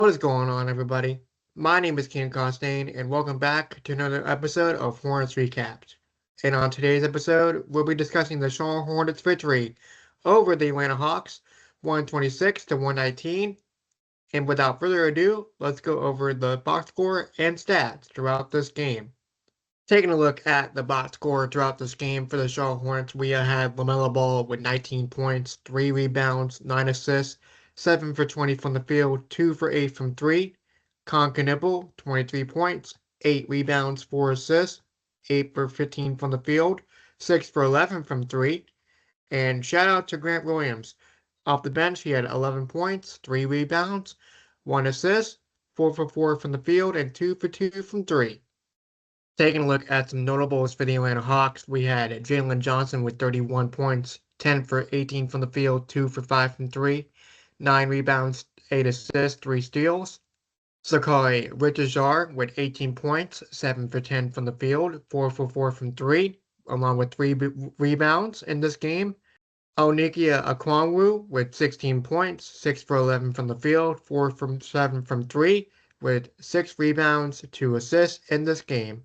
What is going on, everybody? My name is Keenan Costain, and welcome back to another episode of Hornets Recaps. And on today's episode, we'll be discussing the Charlotte Hornets' victory over the Atlanta Hawks, 126 to 119. And without further ado, let's go over the box score and stats throughout this game. Taking a look at the box score throughout this game for the Charlotte Hornets, we had LaMelo Ball with 19 points, 3 rebounds, 9 assists, 7 for 20 from the field, 2 for 8 from 3. Connaughton, 23 points, 8 rebounds, 4 assists, 8 for 15 from the field, 6 for 11 from 3. And shout out to Grant Williams. Off the bench, he had 11 points, 3 rebounds, 1 assist, 4 for 4 from the field, and 2 for 2 from 3. Taking a look at some notables for the Atlanta Hawks, we had Jalen Johnson with 31 points, 10 for 18 from the field, 2 for 5 from 3, 9 rebounds, 8 assists, 3 steals. Sakai Richard with 18 points, 7 for 10 from the field, 4 for 4 from 3, along with 3 rebounds in this game. Onikia Okongwu with 16 points, 6 for 11 from the field, 4 from 7 from 3, with 6 rebounds, 2 assists in this game.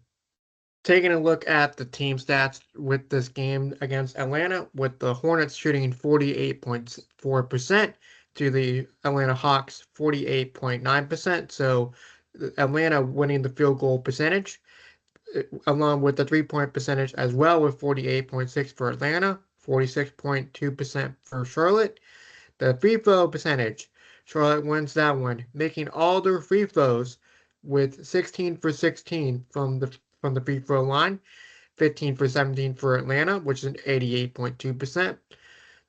Taking a look at the team stats with this game against Atlanta, with the Hornets shooting 48.4% to the Atlanta Hawks 48.9%. So Atlanta winning the field goal percentage, along with the 3-point percentage as well, with 48.6 for Atlanta, 46.2% for Charlotte. The free throw percentage, Charlotte wins that one, making all their free throws with 16 for 16 from the free throw line, 15 for 17 for Atlanta, which is an 88.2%.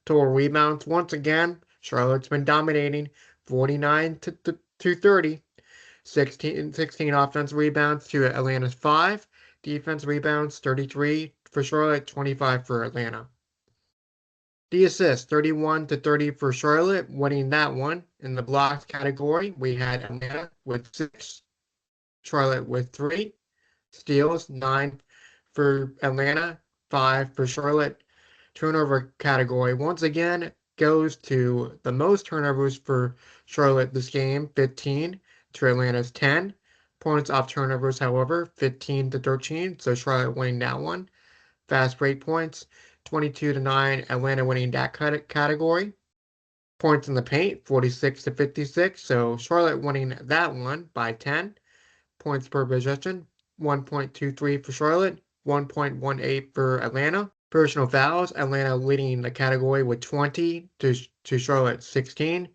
Total rebounds, once again, Charlotte's been dominating, 49 to 30. 16 offensive rebounds to Atlanta's 5. Defense rebounds, 33 for Charlotte, 25 for Atlanta. The assists, 31 to 30 for Charlotte, winning that one. In the blocks category, we had Atlanta with 6, Charlotte with 3. Steals, 9 for Atlanta, 5 for Charlotte. Turnover category, once again, goes to the most turnovers for Charlotte this game, 15 to Atlanta's 10. Points off turnovers, however, 15 to 13, so Charlotte winning that one. Fast break points, 22 to 9, Atlanta winning that category. Points in the paint, 46 to 56, so Charlotte winning that one by 10. Points per possession, 1.23 for Charlotte, 1.18 for Atlanta. Personal fouls, Atlanta leading the category with 20 to Charlotte 16.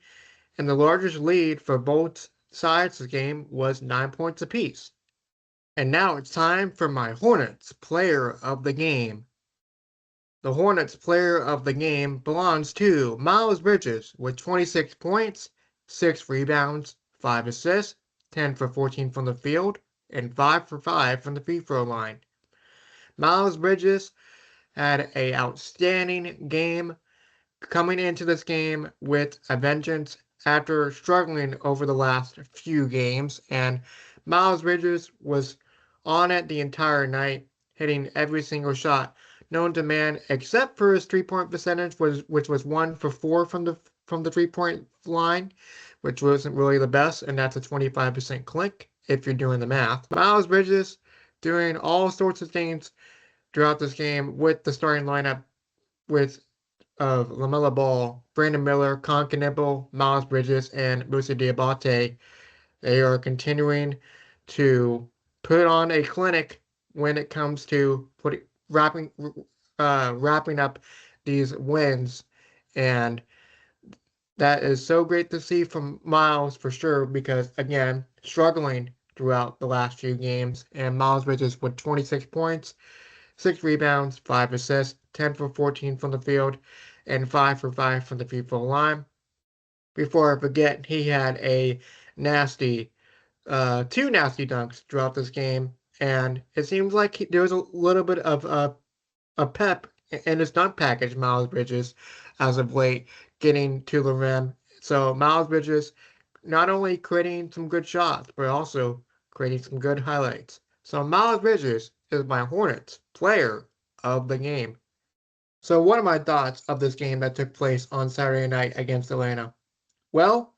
And the largest lead for both sides of the game was 9 points apiece. And now it's time for my Hornets Player of the Game. The Hornets Player of the Game belongs to Miles Bridges with 26 points, 6 rebounds, 5 assists, 10 for 14 from the field, and 5 for 5 from the free throw line. Miles Bridges had an outstanding game, coming into this game with a vengeance after struggling over the last few games, and Miles Bridges was on it the entire night, hitting every single shot known to man, except for his 3-point percentage, which was 1 for 4 from the 3-point line, which wasn't really the best, and that's a 25% click if you're doing the math. Miles Bridges doing all sorts of things throughout this game with the starting lineup of LaMelo Ball, Brandon Miller, Connaughton, Miles Bridges, and Moussa Diabate. They are continuing to put on a clinic when it comes to wrapping up these wins, and that is so great to see from Miles for sure, because again, struggling throughout the last few games, and Miles Bridges with 26 points, 6 rebounds, 5 assists, 10 for 14 from the field, and 5 for 5 from the free throw line. Before I forget, he had a nasty, 2 nasty dunks throughout this game, and it seems like there was a little bit of a pep in his dunk package, Miles Bridges, as of late, getting to the rim. So Miles Bridges not only creating some good shots, but also creating some good highlights. So Miles Bridges is my Hornets Player of the Game. So what are my thoughts of this game that took place on Saturday night against Atlanta? Well,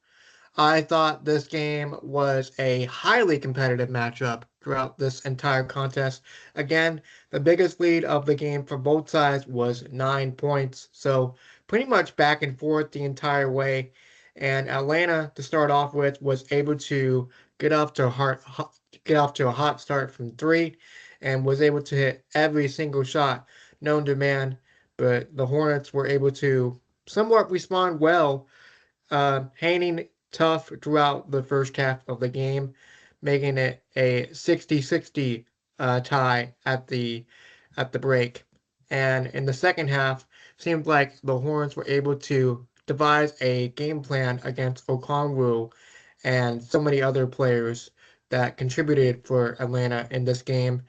I thought this game was a highly competitive matchup throughout this entire contest. Again, the biggest lead of the game for both sides was 9 points. So pretty much back and forth the entire way. And Atlanta, to start off with, was able to get off to a hot start from three, and was able to hit every single shot known to man. But the Hornets were able to somewhat respond well, hanging tough throughout the first half of the game, making it a 60-60 tie at the break. And in the second half, seemed like the Hornets were able to devise a game plan against Okongwu and so many other players that contributed for Atlanta in this game.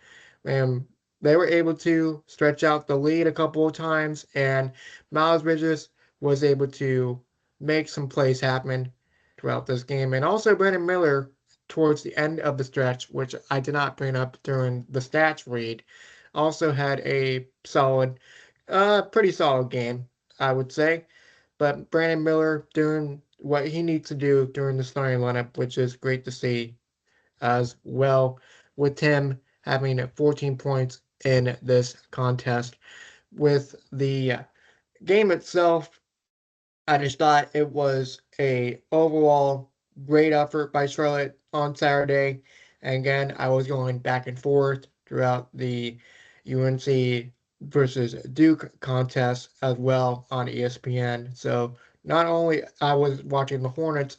And they were able to stretch out the lead a couple of times, and Miles Bridges was able to make some plays happen throughout this game. And also Brandon Miller towards the end of the stretch, which I did not bring up during the stats read, also had a pretty solid game, I would say. But Brandon Miller doing what he needs to do during the starting lineup, which is great to see as well, with him having 14 points in this contest. With the game itself, I just thought it was a overall great effort by Charlotte on Saturday. And again, I was going back and forth throughout the UNC versus Duke contest as well on ESPN. So not only I was watching the Hornets,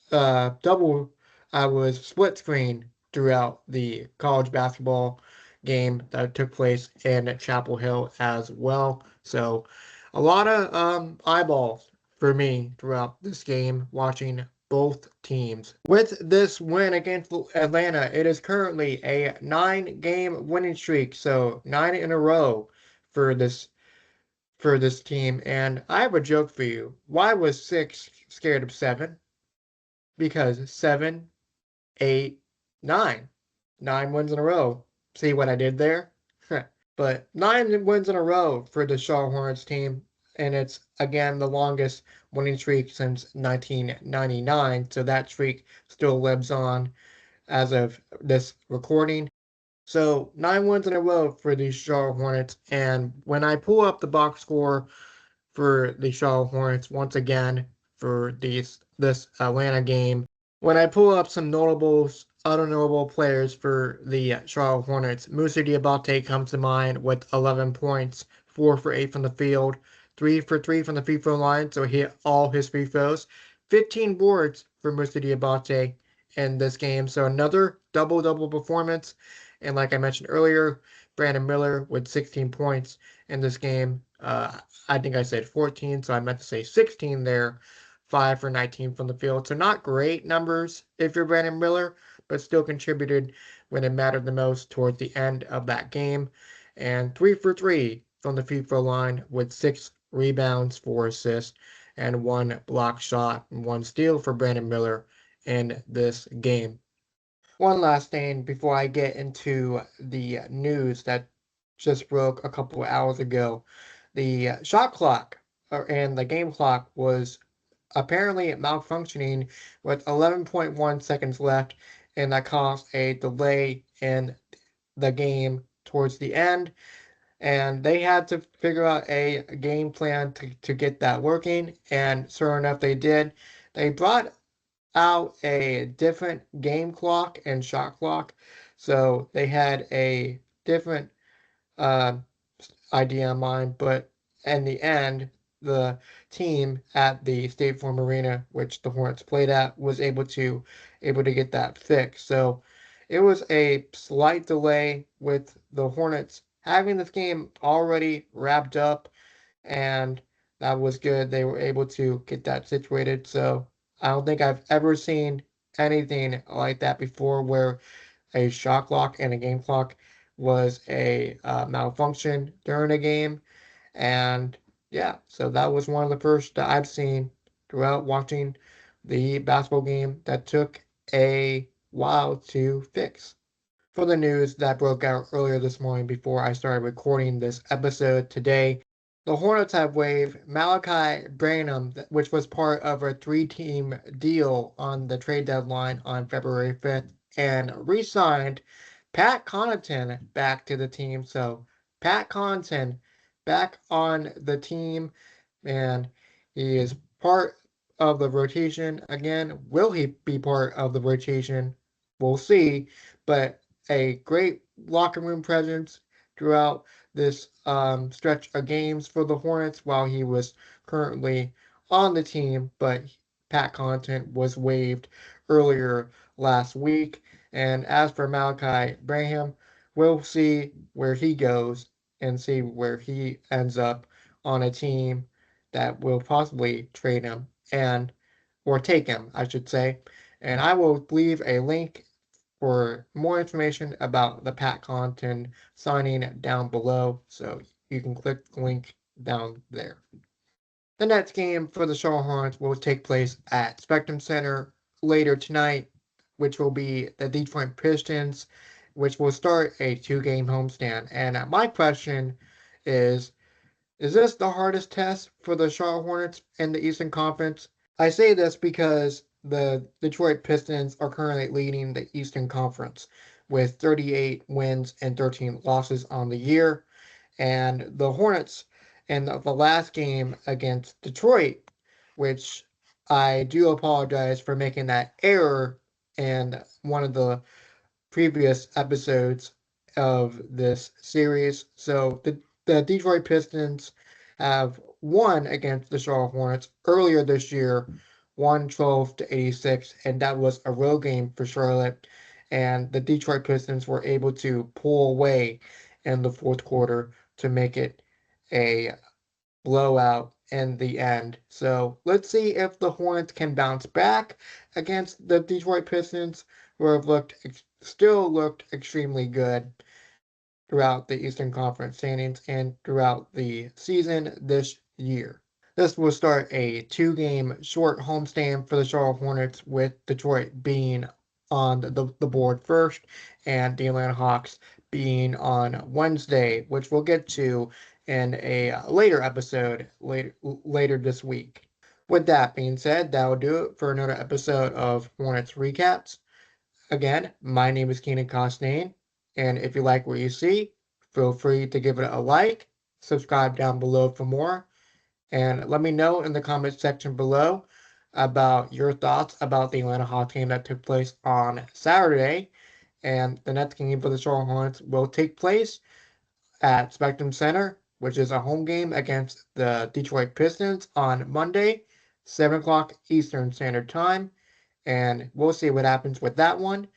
double I was split screen throughout the college basketball game that took place in Chapel Hill as well. So a lot of eyeballs for me throughout this game watching both teams. With this win against Atlanta, it is currently a 9-game winning streak, so 9 in a row for this team. And I have a joke for you. Why was 6 scared of 7? Because 7, 8, 9. 9 wins in a row. See what I did there? But 9 wins in a row for the Charlotte Hornets team, and it's again the longest winning streak since 1999. So that streak still lives on as of this recording. So 9 wins in a row for the Charlotte Hornets, and when I pull up the box score for the Charlotte Hornets once again for this Atlanta game, when I pull up some other notable players for the Charlotte Hornets, Moussa Diabate comes to mind with 11 points, 4 for 8 from the field, 3 for 3 from the free throw line, so he hit all his free throws. 15 boards for Moussa Diabate in this game, so another double-double performance. And like I mentioned earlier, Brandon Miller with 16 points in this game. I think I said 14, so I meant to say 16 there. 5 for 19 from the field. So not great numbers if you're Brandon Miller, but still contributed when it mattered the most towards the end of that game. And 3 for 3 from the free throw line with 6 rebounds, 4 assists, and 1 block shot and 1 steal for Brandon Miller in this game. One last thing before I get into the news that just broke a couple of hours ago. The shot clock and the game clock was apparently malfunctioning with 11.1 seconds left, and that caused a delay in the game towards the end. And they had to figure out a game plan to get that working, and sure enough, they did. They brought out a different game clock and shot clock, so they had a different uh, idea in mind, but in the end, the team at the State Farm Arena, which the Hornets played at, was able to get that fixed. So it was a slight delay with the Hornets having this game already wrapped up, and that was good. They were able to get that situated. So I don't think I've ever seen anything like that before, where a shot clock and a game clock was a malfunction during a game. And yeah, so that was one of the first that I've seen throughout watching the basketball game that took a while to fix. For the news that broke out earlier this morning before I started recording this episode today, The Hornets have waived Malachi Branham, which was part of a three-team deal on the trade deadline on February 5th, and re-signed Pat Connaughton back to the team. So Pat Connaughton back on the team, and he is part of the rotation again. Will he be part of the rotation? We'll see. But a great locker room presence throughout this stretch of games for the Hornets while he was currently on the team, but Pat Connaughton was waived earlier last week. And as for Malachi Branham, we'll see where he goes and see where he ends up on a team that will possibly trade him and or take him, I should say. And I will leave a link for more information about the Pat Connaughton signing down below, so you can click the link down there. The next game for the Charlotte Hornets will take place at Spectrum Center later tonight, which will be the Detroit Pistons, which will start a two-game homestand. And my question is this the hardest test for the Charlotte Hornets in the Eastern Conference? I say this because the Detroit Pistons are currently leading the Eastern Conference with 38 wins and 13 losses on the year. And the Hornets in the last game against Detroit, which I do apologize for making that error in one of the previous episodes of this series. So the Detroit Pistons have won against the Charlotte Hornets earlier this year, 112-86, and that was a road game for Charlotte. And the Detroit Pistons were able to pull away in the fourth quarter to make it a blowout in the end. So let's see if the Hornets can bounce back against the Detroit Pistons, who have still looked extremely good throughout the Eastern Conference standings and throughout the season this year. This will start a two-game short homestand for the Charlotte Hornets, with Detroit being on the board first and the Atlanta Hawks being on Wednesday, which we'll get to in a later episode later this week. With that being said, that will do it for another episode of Hornets Recaps. Again, my name is Keenan Costain, and if you like what you see, feel free to give it a like, subscribe down below for more, and let me know in the comments section below about your thoughts about the Atlanta Hawks game that took place on Saturday. And the next game for the Charlotte Hornets will take place at Spectrum Center, which is a home game against the Detroit Pistons on Monday, 7 o'clock Eastern Standard Time. And we'll see what happens with that one.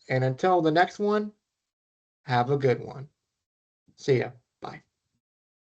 And until the next one, have a good one. See ya.